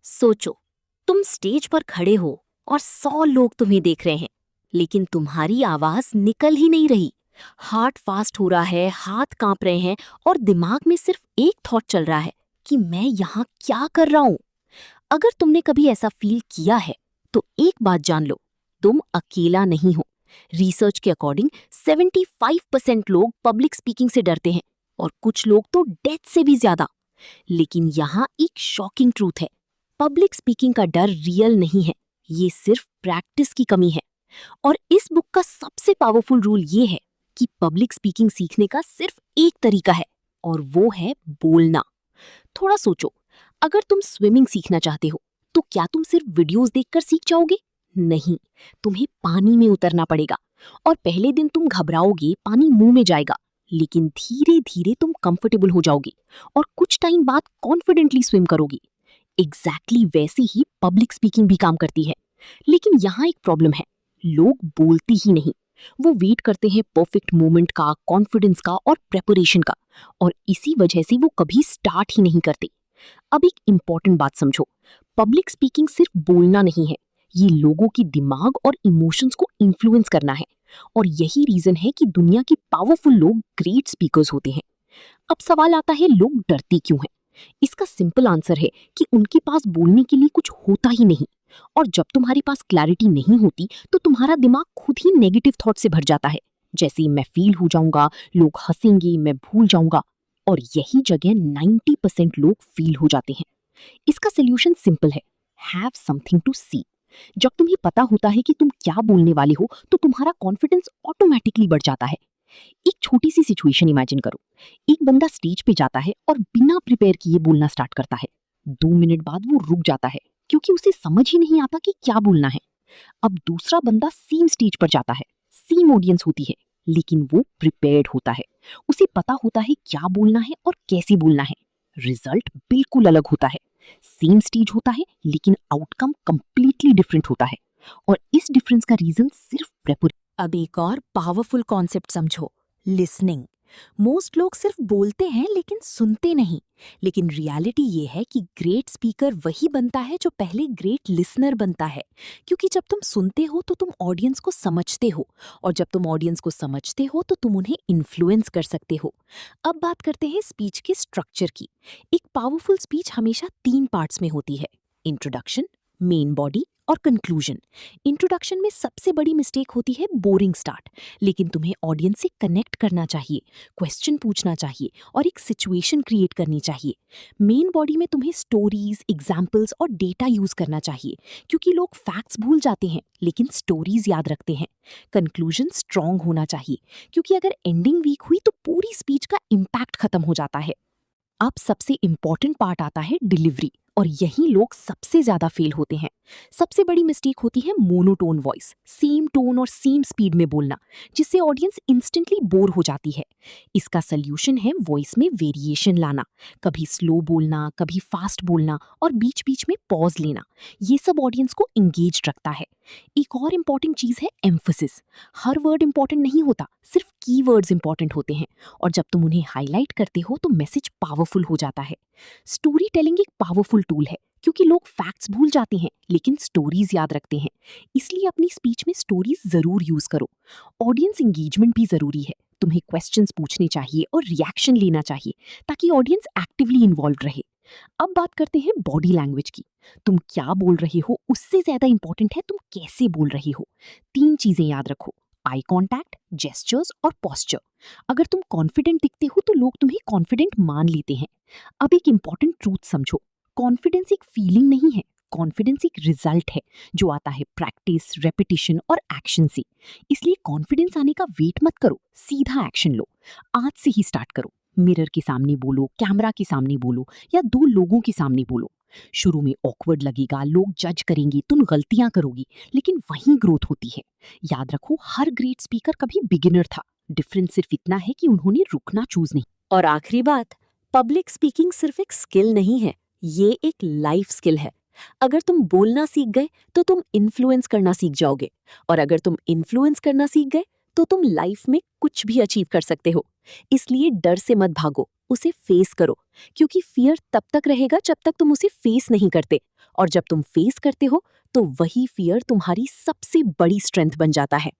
सोचो, तुम स्टेज पर खड़े हो और 100 लोग तुम्हें देख रहे हैं, लेकिन तुम्हारी आवाज निकल ही नहीं रही। हार्ट फास्ट हो रहा है, हाथ कांप रहे हैं और दिमाग में सिर्फ एक थॉट चल रहा है कि मैं यहाँ क्या कर रहा हूँ। अगर तुमने कभी ऐसा फील किया है, तो एक बात जान लो, तुम अकेला नहीं हो। रिसर्च के अकॉर्डिंग 75% लोग पब्लिक स्पीकिंग से डरते हैं और कुछ लोग तो डेथ से भी ज्यादा। लेकिन यहाँ एक शॉकिंग ट्रूथ है, पब्लिक स्पीकिंग का डर रियल नहीं है, ये सिर्फ प्रैक्टिस की कमी है। और इस बुक का सबसे पावरफुल रूल ये है कि पब्लिक स्पीकिंग सीखने का सिर्फ एक तरीका है, और वो है बोलना। थोड़ा सोचो, अगर तुम स्विमिंग सीखना चाहते हो, तो क्या तुम सिर्फ वीडियोस देखकर सीख जाओगे? नहीं, तुम्हें पानी में उतरना पड़ेगा। और पहले दिन तुम घबराओगे, पानी मुंह में जाएगा, लेकिन धीरे धीरे तुम कंफर्टेबल हो जाओगी और कुछ टाइम बाद कॉन्फिडेंटली स्विम करोगी। एग्जैक्टली वैसे ही पब्लिक स्पीकिंग भी काम करती है। लेकिन यहाँ एक प्रॉब्लम है, लोग बोलते ही नहीं। वो वेट करते हैं परफेक्ट मोमेंट का, कॉन्फिडेंस का और प्रेपरेशन का, और इसी वजह से वो कभी स्टार्ट ही नहीं करते। अब एक इंपॉर्टेंट बात समझो, पब्लिक स्पीकिंग सिर्फ बोलना नहीं है, ये लोगों की दिमाग और इमोशंस को इन्फ्लुएंस करना है। और यही रीजन है कि दुनिया के पावरफुल लोग ग्रेट स्पीकर्स होते हैं। अब सवाल आता है, लोग डरते क्यों हैं? इसका सिंपल आंसर है कि उनके पास बोलने के लिए कुछ होता ही नहीं। और जब तुम्हारे पास क्लैरिटी नहीं होती, तो तुम्हारा दिमाग खुद ही नेगेटिव थॉट से भर जाता है, जैसे मैं फेल हो जाऊंगा, लोग हंसेंगे, मैं भूल जाऊंगा। और यही जगह 90% लोग फेल हो जाते हैं। इसका सोल्यूशन सिंपल है, हैव समथिंग टू सी। जब तुम्हें पता होता है कि तुम क्या बोलने वाले हो, तो तुम्हारा कॉन्फिडेंस ऑटोमेटिकली बढ़ जाता है। एक छोटी सी सिचुएशन इमेजिन करो, एक बंदा स्टेज पे जाता है और बिना प्रिपेयर किए बोलना स्टार्ट करता है। 2 मिनट बाद वो रुक जाता है, क्योंकि उसे समझ ही नहीं आता कि क्या बोलना है। अब दूसरा बंदा सेम स्टेज पर जाता है, सेम ऑडियंस होती है, लेकिन वो प्रिपेयर्ड होता है। उसे पता होता है क्या बोलना है और कैसे बोलना है। रिजल्ट बिल्कुल अलग होता है। सेम स्टेज होता है, लेकिन आउटकम कंप्लीटली डिफरेंट होता है। और इस डिफरेंस का रीजन सिर्फ प्रेपरेशन। अब एक और पावरफुल कॉन्सेप्ट समझो, लिसनिंग। मोस्ट लोग सिर्फ बोलते हैं लेकिन सुनते नहीं। लेकिन रियलिटी ये है कि ग्रेट स्पीकर वही बनता है जो पहले ग्रेट लिसनर बनता है। क्योंकि जब तुम सुनते हो तो तुम ऑडियंस को समझते हो, और जब तुम ऑडियंस को समझते हो तो तुम उन्हें इन्फ्लुएंस कर सकते हो। अब बात करते हैं स्पीच के स्ट्रक्चर की। एक पावरफुल स्पीच हमेशा 3 पार्ट्स में होती है, इंट्रोडक्शन, मेन बॉडी और कंक्लूजन। इंट्रोडक्शन में सबसे बड़ी मिस्टेक होती है बोरिंग स्टार्ट। लेकिन तुम्हें ऑडियंस से कनेक्ट करना चाहिए, क्वेश्चन पूछना चाहिए और एक सिचुएशन क्रिएट करनी चाहिए। मेन बॉडी में तुम्हें स्टोरीज, एग्जाम्पल्स और डेटा यूज करना चाहिए, क्योंकि लोग फैक्ट्स भूल जाते हैं लेकिन स्टोरीज याद रखते हैं। कंक्लूजन स्ट्रांग होना चाहिए, क्योंकि अगर एंडिंग वीक हुई तो पूरी स्पीच का इम्पैक्ट खत्म हो जाता है। अब सबसे इंपॉर्टेंट पार्ट आता है डिलीवरी, और यही लोग सबसे ज्यादा फेल होते हैं। सबसे बड़ी मिस्टेक होती है मोनोटोन वॉइस, सेम टोन और सेम स्पीड में बोलना, जिससे ऑडियंस इंस्टेंटली बोर हो जाती है। इसका सल्यूशन है वॉइस में वेरिएशन लाना, कभी स्लो बोलना, कभी फास्ट बोलना और बीच बीच में पॉज लेना। ये सब ऑडियंस को इंगेज रखता है। एक और इम्पॉर्टेंट चीज है एम्फसिस। हर वर्ड इंपॉर्टेंट नहीं होता, सिर्फ कीवर्ड्स इंपॉर्टेंट होते हैं, और जब तुम उन्हें हाईलाइट करते हो तो मैसेज पावरफुल हो जाता है। स्टोरी टेलिंग एक पावरफुल टूल है, क्योंकि लोग फैक्ट्स भूल जाते हैं लेकिन स्टोरीज याद रखते हैं। इसलिए अपनी स्पीच में स्टोरीज जरूर यूज करो। ऑडियंस एंगेजमेंट भी जरूरी है। तुम्हें क्वेश्चंस पूछने चाहिए और रिएक्शन लेना चाहिए, ताकि ऑडियंस एक्टिवली इन्वॉल्व रहे। अब बात करते हैं बॉडी लैंग्वेज की। तुम क्या बोल रहे हो उससे ज्यादा इंपॉर्टेंट है तुम कैसे बोल रहे हो। 3 चीजें याद रखो, आई कॉन्टैक्ट, जेस्चर्स और पोस्चर। अगर तुम कॉन्फिडेंट दिखते हो तो लोग तुम्हें कॉन्फिडेंट मान लेते हैं। अब एक इंपॉर्टेंट ट्रूथ समझो, कॉन्फिडेंस एक फीलिंग नहीं है, कॉन्फिडेंस एक रिजल्ट है, जो आता है प्रैक्टिस, रेपिटेशन और एक्शन से। इसलिए कॉन्फिडेंस आने का वेट मत करो, सीधा एक्शन लो। आज से ही स्टार्ट करो। मिरर के सामने बोलो, कैमरा के सामने बोलो, या 2 लोगों के सामने बोलो। शुरू में ऑकवर्ड लगेगा, लोग जज करेंगे, तुम गलतियां करोगी, लेकिन वहीं ग्रोथ होती है। याद रखो, हर ग्रेट स्पीकर कभी बिगिनर था। डिफरेंस सिर्फ इतना है कि उन्होंने रुकना चूज नहीं। और आखिरी बात, पब्लिक स्पीकिंग सिर्फ एक स्किल नहीं है, ये एक लाइफ स्किल है। अगर तुम बोलना सीख गए तो तुम इन्फ्लुएंस करना सीख जाओगे, और अगर तुम इन्फ्लुएंस करना सीख गए तो तुम लाइफ में कुछ भी अचीव कर सकते हो। इसलिए डर से मत भागो, उसे फेस करो, क्योंकि फियर तब तक रहेगा जब तक तुम उसे फेस नहीं करते। और जब तुम फेस करते हो तो वही फियर तुम्हारी सबसे बड़ी स्ट्रेंथ बन जाता है।